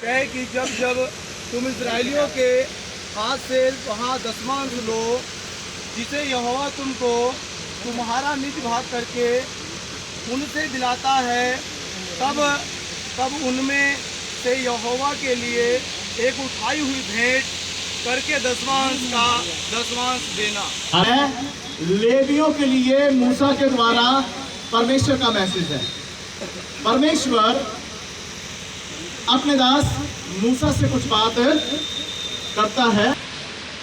कहे कि जब जब तुम इस्राएलियों के हाथ से वहाँ दसमांश लो जिसे यहोवा तुमको तुम्हारा निज भाग करके उनसे दिलाता है, तब तब उनमें से यहोवा के लिए एक उठाई हुई भेंट करके दसमांश देना। लेवियों के लिए मूसा के द्वारा परमेश्वर का मैसेज है। परमेश्वर अपने दास मूसा से कुछ बात करता है।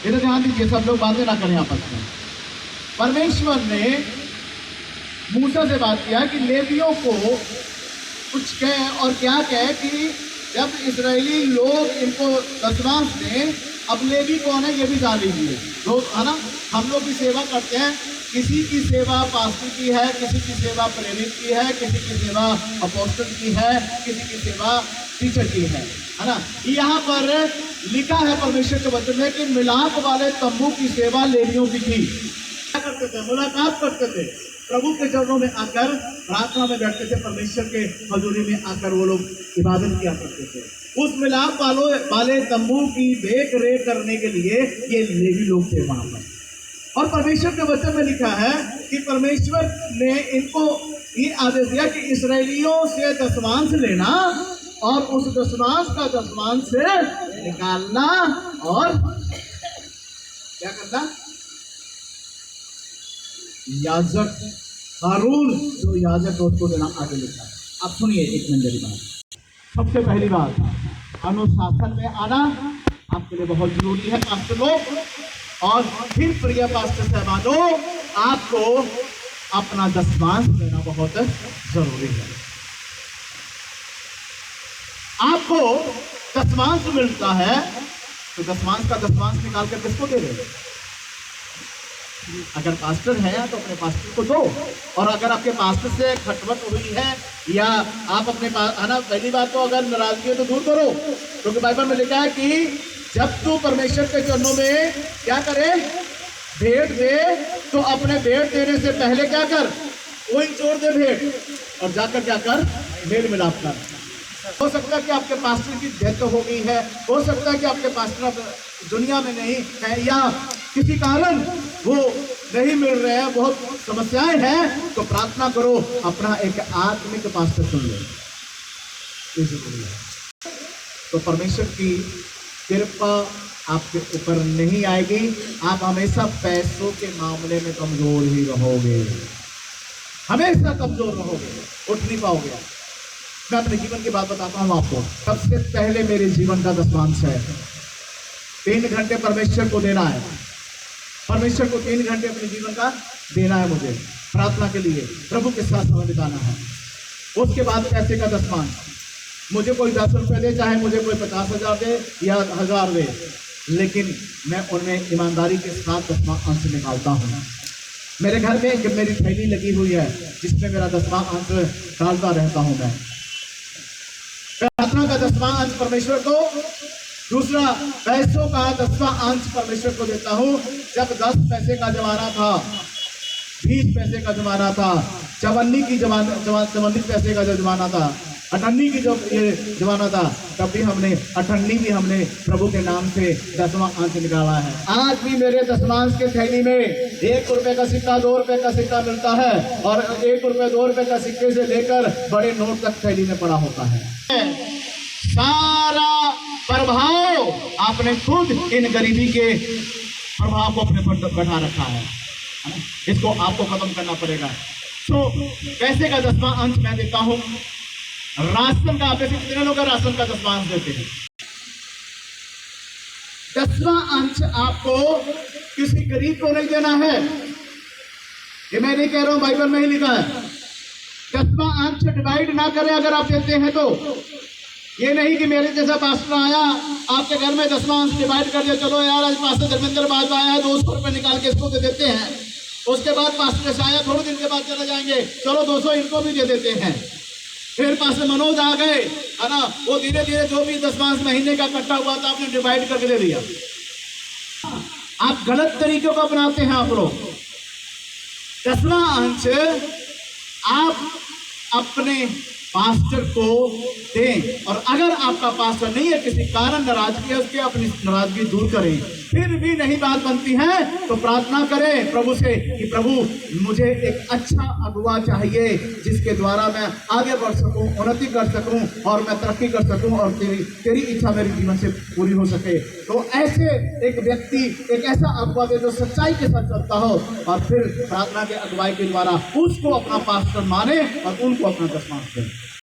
इधर ध्यान दीजिए, सब लोग बातें ना करें आपस में। परमेश्वर ने मूसा से बात किया कि लेवियों को कुछ कहे, और क्या कहे कि जब इजरायली लोग इनको दसमांश दें, अब लेवी कौन है ये भी जान लीजिए लोग, है ना। हम लोग की सेवा करते हैं, किसी की सेवा पास्टर की है, किसी की सेवा प्रेरित की है, किसी की सेवा अपोस्टल की है, किसी की सेवा टीचर की है ना। यहाँ पर लिखा है परमेश्वर के वचन में कि मिलाप वाले तंबू की सेवा लेवियों की थी। क्या करते थे? मुलाकात करते थे, प्रभु के चरणों में आकर प्रार्थना में बैठते थे, परमेश्वर के हजूरी में आकर वो लोग इबादत किया करते थे। उस मिलाप वाले तंबू की देख रेख करने के लिए ये लेवी लोग थे वहां पर। और परमेश्वर के वचन में लिखा है कि परमेश्वर ने इनको ये आदेश दिया कि इस्राएलियों से दसमांश लेना और उस दसमांश का दसमांश से निकालना और क्या करना, याजक हारून जो याजक उसको देना, आगे लिखा है। अब सुनिए एक मिनट मेरी बात। सबसे पहली बात, अनुशासन में आना आपके लिए बहुत जरूरी है पास्टर लोग। और फिर प्रिय पास्टर साहबानों, आपको अपना दसमांश देना बहुत जरूरी है। आपको दसमांश मिलता है तो दसमांश का दसमांश निकाल कर किसको दे रहे? अगर पास्टर है तो अपने पास्टर को दो। और अगर आपके पास्टर से खटपट हुई है या आप अपने है ना, पहली बात तो अगर नाराजगी है तो दूर करो, क्योंकि बाइबल में लिखा है कि जब तू परमेश्वर के चरणों में क्या करे, भेंट दे, तो अपने भेंट देने से पहले क्या कर, वही जोड़ दे भेंट, और जाकर क्या कर, मेल मिलाप कर। हो सकता है कि आपके पास्टर की डेथ हो गई है, हो सकता है कि आपके पास्टर दुनिया में नहीं है, या किसी कारण वो नहीं मिल रहे हैं, बहुत समस्याएं हैं, तो प्रार्थना करो, अपना एक आत्मिक पास्टर चुन लो। तो परमेश्वर की कृपा आपके ऊपर नहीं आएगी, आप हमेशा पैसों के मामले में कमजोर ही रहोगे, हमेशा कमजोर रहोगे, उठ नहीं पाओगे। मैं अपने जीवन की बात बताता हूँ आपको। सबसे पहले मेरे जीवन का दसमांश है 3 घंटे परमेश्वर को देना है। परमेश्वर को 3 घंटे अपने जीवन का देना है मुझे, प्रार्थना के लिए, प्रभु के साथ समय बिताना है। उसके बाद पैसे का दसमांश, मुझे कोई 10 रुपये दे, चाहे मुझे कोई 50,000 दे या 1000 दे, लेकिन मैं उनमें ईमानदारी के साथ दसवां अंश निकालता हूँ। मेरे घर में जब मेरी थैली लगी हुई है जिसमें मेरा दसवां अंश डालता रहता हूँ मैं। प्रार्थना का दसवां अंश परमेश्वर को, दूसरा पैसों का दसवां अंश परमेश्वर को देता हूँ। जब 10 पैसे का जमाना था, 20 पैसे का जमाना था, चवन्नी पैसे का जो जमाना था, 98 की जो ये जमाना था, तब भी हमने 98 भी हमने प्रभु के नाम से दसवां अंश निकाला है। आज भी मेरे दसमांश के थैली में 1 रुपए का सिक्का, 2 रुपए का सिक्का मिलता है, और 1 रुपए 2 रुपए का सिक्के से लेकर बड़े नोट तक थैली में पड़ा होता है। सारा प्रभाव आपने खुद इन गरीबी के प्रभाव को अपने पर बैठा रखा है, इसको आपको खत्म करना पड़ेगा। तो पैसे का दसवां अंश मैं देता हूं। राशन का, आप में से कितने लोग राशन का दसवां अंश देते हैं? दसवां अंश आपको किसी गरीब को नहीं देना है, ये मैं नहीं कह रहा हूं, बाइबल में ही लिखा है। दसवां अंश डिवाइड ना करें अगर आप देते हैं तो। ये नहीं कि मेरे जैसा पास्टर आया आपके घर में दसवां अंश डिवाइड कर दिया, चलो यार आज पास्टर धर्मेंद्र बाजवा आया 200 रुपये निकाल के इसको दे देते हैं। उसके बाद पास्टर आया, थोड़े दिन के बाद चले जाएंगे, चलो 200 इनको भी दे देते हैं। फिर पास्टर मनोज आ गए, है ना, वो धीरे धीरे जो भी दसवां महीने का इकट्ठा हुआ था आपने डिवाइड करके दे दिया। आप गलत तरीकों को अपनाते हैं आप लोग। दसवां अंश आप अपने पास्टर को दें। और अगर आपका पास्टर नहीं है, किसी कारण नाराजगी है, उसकी अपनी नाराजगी दूर करें। फिर भी नहीं बात बनती है तो प्रार्थना करें प्रभु से कि प्रभु मुझे एक अच्छा अगुवा चाहिए जिसके द्वारा मैं आगे बढ़ सकूं, उन्नति कर सकूं और मैं तरक्की कर सकूं और तेरी इच्छा मेरे जीवन से पूरी हो सके। तो ऐसे एक व्यक्ति, एक ऐसा अगुवा दे जो सच्चाई के साथ चलता हो और फिर प्रार्थना के अगुवाई के द्वारा उसको अपना पास्टर माने और उनको अपना दसवां दें।